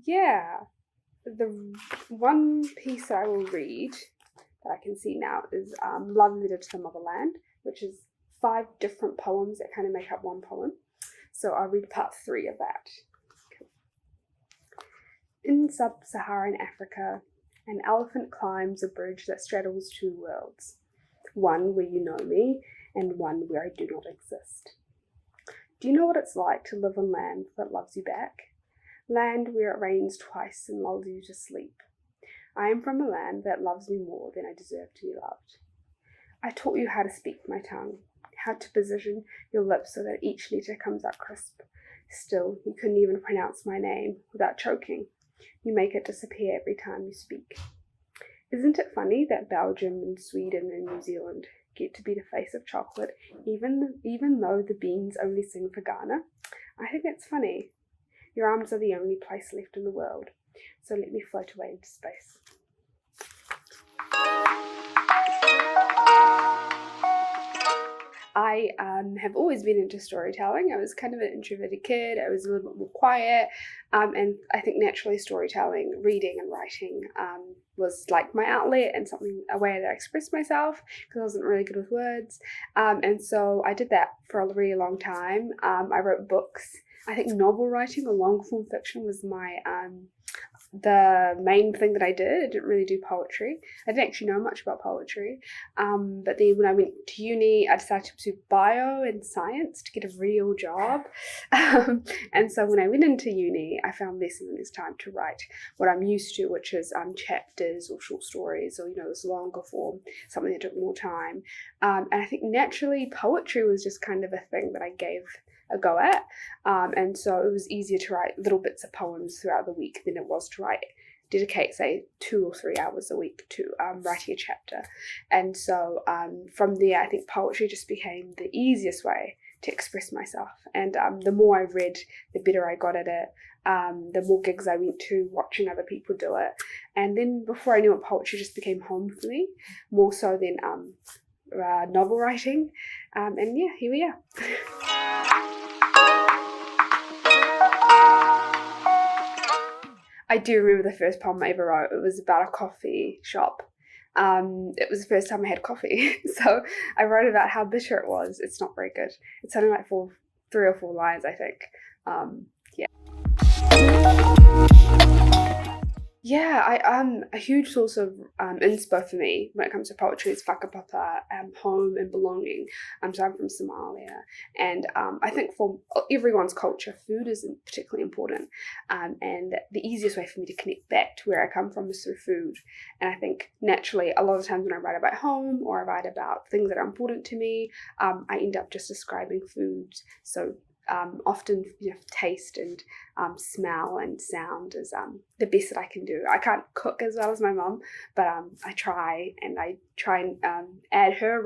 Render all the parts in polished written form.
yeah, the one piece I will read that I can see now is Love Letter to the Motherland, which is 5 different poems that kind of make up one poem. So I'll read part 3 of that. In sub-Saharan Africa, an elephant climbs a bridge that straddles 2 worlds, one where you know me and one where I do not exist. Do you know what it's like to live on land that loves you back? Land where it rains twice and lulls you to sleep. I am from a land that loves me more than I deserve to be loved. I taught you how to speak my tongue, how to position your lips so that each letter comes out crisp. Still, you couldn't even pronounce my name without choking. You make it disappear every time you speak. Isn't it funny that Belgium and Sweden and New Zealand get to be the face of chocolate, even though the beans only sing for Ghana? I think that's funny. Your arms are the only place left in the world, so let me float away into space. I have always been into storytelling. I was kind of an introverted kid. I was a little bit more quiet, and I think naturally storytelling, reading and writing was like my outlet and a way that I expressed myself because I wasn't really good with words. And so I did that for a really long time. I wrote books. I think novel writing or long form fiction was the main thing that I did. I didn't really do poetry. I didn't actually know much about poetry. But then when I went to uni, I decided to do bio and science to get a real job. And so when I went into uni, I found less and less time to write what I'm used to, which is chapters or short stories or, this longer form, something that took more time. And I think naturally poetry was just kind of a thing that I gave a go at, and so it was easier to write little bits of poems throughout the week than it was to dedicate say 2 or 3 hours a week to writing a chapter. And so from there I think poetry just became the easiest way to express myself, and the more I read, the better I got at it. The more gigs I went to watching other people do it, and then before I knew it, poetry just became home for me, more so than novel writing, and yeah, here we are. I do remember the first poem I ever wrote. It was about a coffee shop. It was the first time I had coffee. So I wrote about how bitter it was. It's not very good. It's something like 3 or 4 lines, I think. Yeah, a huge source of inspo for me when it comes to poetry is whakapapa, home and belonging. So I'm from Somalia, and I think for everyone's culture, food is particularly important, and the easiest way for me to connect back to where I come from is through food. And I think naturally, a lot of times when I write about home or I write about things that are important to me, I end up just describing foods. So often taste and smell and sound is the best that I can do. I can't cook as well as my mum, but I try and add her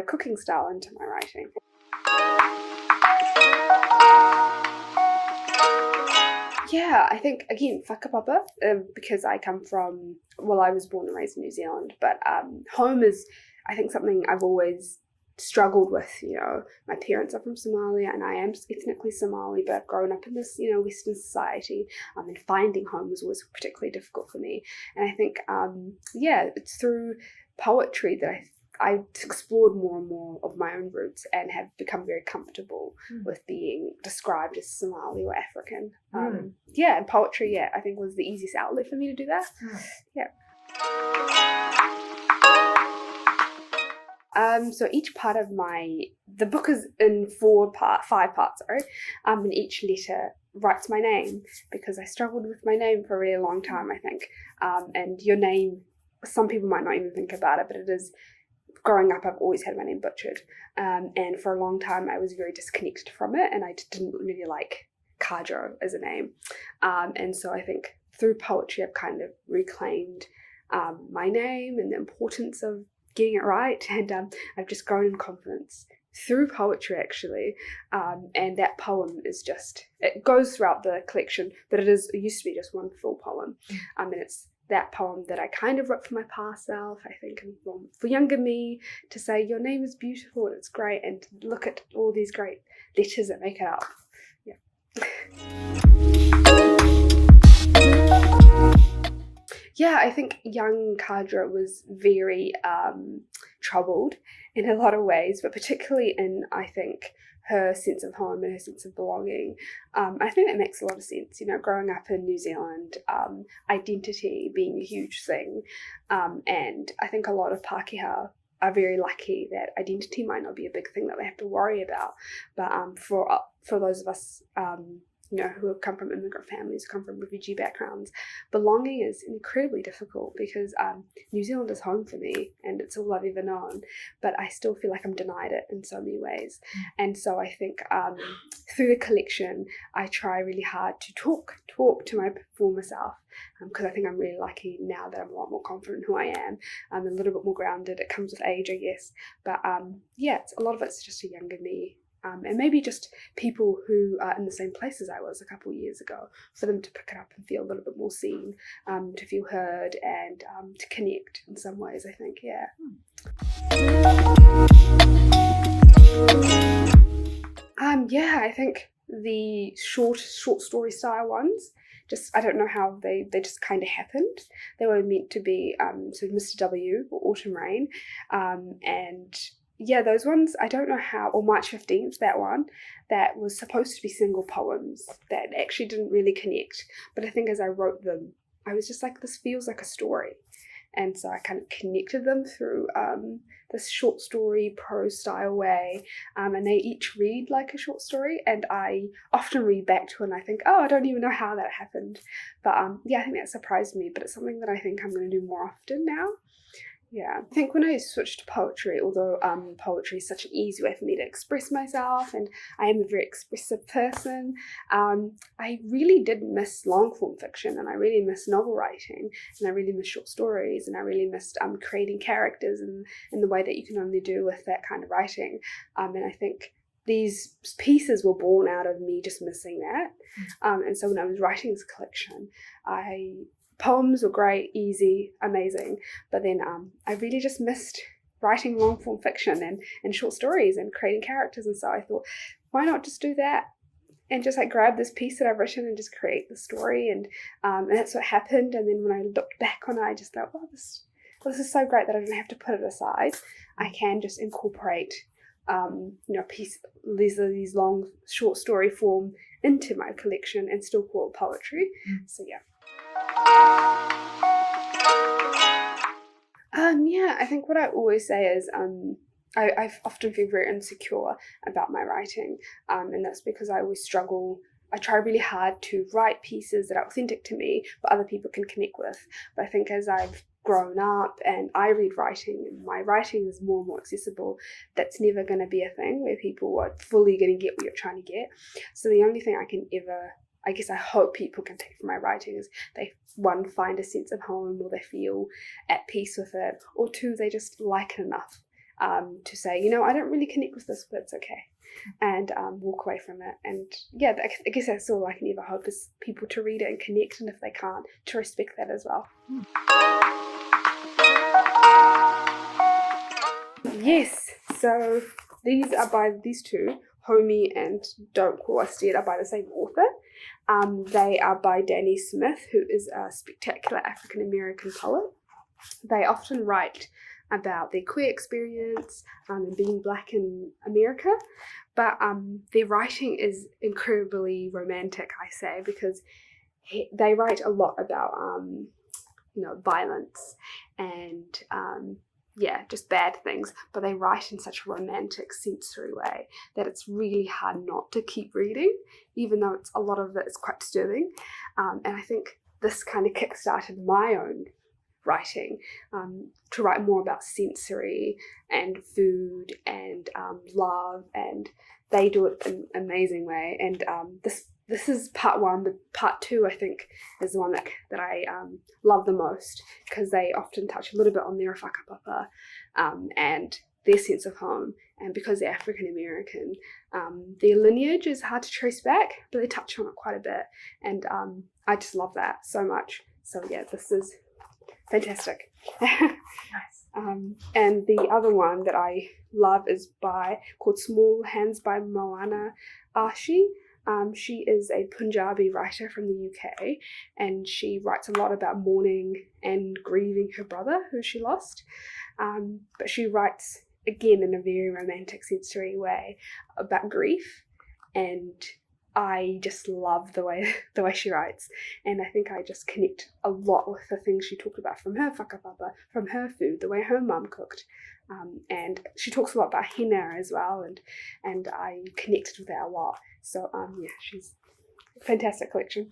cooking style into my writing. Yeah, I think, again, whakapapa, because I was born and raised in New Zealand, but home is, I think, something I've always struggled with. My parents are from Somalia and I am ethnically Somali, but I've grown up in this Western society, and finding home was always particularly difficult for me. And I think it's through poetry that I explored more and more of my own roots and have become very comfortable with being described as Somali or African. And poetry, I think was the easiest outlet for me to do that. So each part of the book is in 5 parts, and each letter writes my name, because I struggled with my name for a really long time, I think. And your name, some people might not even think about it, but it is, growing up, I've always had my name butchered. And for a long time, I was very disconnected from it, and I didn't really like Khadro as a name. And so I think through poetry, I've kind of reclaimed my name and the importance of getting it right, and I've just grown in confidence through poetry, actually. And that poem is it goes throughout the collection, but it used to be just one full poem. And it's that poem that I kind of wrote for my past self, I think, and for younger me, to say your name is beautiful and it's great, and to look at all these great letters that make it up. I think young Khadro was very troubled in a lot of ways, but particularly in, I think, her sense of home and her sense of belonging. I think that makes a lot of sense. Growing up in New Zealand, identity being a huge thing, and I think a lot of Pākehā are very lucky that identity might not be a big thing that they have to worry about. But for those of us, who have come from immigrant families, who come from refugee backgrounds, belonging is incredibly difficult because New Zealand is home for me and it's all I've ever known, but I still feel like I'm denied it in so many ways. And so I think through the collection, I try really hard to talk to my former self, because I think I'm really lucky now that I'm a lot more confident in who I am. I'm a little bit more grounded. It comes with age, I guess. But a lot of it's just a younger me. And maybe just people who are in the same place as I was a couple of years ago, for them to pick it up and feel a little bit more seen, to feel heard, and to connect in some ways, I think, I think the short story style ones, I don't know how they just kind of happened. They were meant to be Mr. W or Autumn Rain, and those ones, I don't know how, or March 15th, that one, that was supposed to be single poems that actually didn't really connect. But I think as I wrote them, I was just like, this feels like a story. And so I kind of connected them through this short story prose style way. And they each read like a short story. And I often read back to it and I think, I don't even know how that happened. But I think that surprised me. But it's something that I think I'm going to do more often now. Yeah, I think when I switched to poetry, although poetry is such an easy way for me to express myself, and I am a very expressive person, I really did miss long form fiction, and I really miss novel writing, and I really miss short stories, and I really missed creating characters in the way that you can only do with that kind of writing. And I think these pieces were born out of me just missing that. And so when I was writing this collection, poems were great, easy, amazing, but then I really just missed writing long form fiction and short stories and creating characters, and so I thought, why not just do that and just grab this piece that I've written and just create the story, and that's what happened. And then when I looked back on it, I just thought, this is so great that I don't have to put it aside. I can just incorporate these long short story form into my collection and still call it poetry. So I think what I always say is I often feel very insecure about my writing, and that's because I always struggle. I try really hard to write pieces that are authentic to me, but other people can connect with. But I think as I've grown up and I read writing and my writing is more and more accessible, that's never going to be a thing where people are fully going to get what you're trying to get. So the only thing I hope people can take from my writing is they, one, find a sense of home, or they feel at peace with it, or two, they just like it enough to say, I don't really connect with this, but it's okay, and walk away from it. And I guess that's all I can ever hope, is people to read it and connect, and if they can't, to respect that as well. Yes, so these two, Homie and Don't Call Us Dead, are by the same author. They are by Danny Smith, who is a spectacular African-American poet. They often write about their queer experience and being Black in America, but their writing is incredibly romantic, I say, because they write a lot about violence and just bad things, but they write in such a romantic, sensory way that it's really hard not to keep reading, even though a lot of it is quite disturbing. And I think this kind of kickstarted my own writing, to write more about sensory and food and love, and they do it in an amazing way. And this is part one, but part two, I think, is the one that I love the most, because they often touch a little bit on their whakapapa and their sense of home. And because they're African American, their lineage is hard to trace back, but they touch on it quite a bit. And I just love that so much. So this is fantastic. Nice. And the other one that I love is called Small Hands by Moana Ashi. She is a Punjabi writer from the UK, and she writes a lot about mourning and grieving her brother who she lost. But she writes, again, in a very romantic, sensory way about grief, and I just love the way she writes, and I think I just connect a lot with the things she talked about from her whakapapa, from her food, the way her mum cooked, and she talks a lot about henna as well, and I connected with that a lot. So yeah, she's a fantastic collection.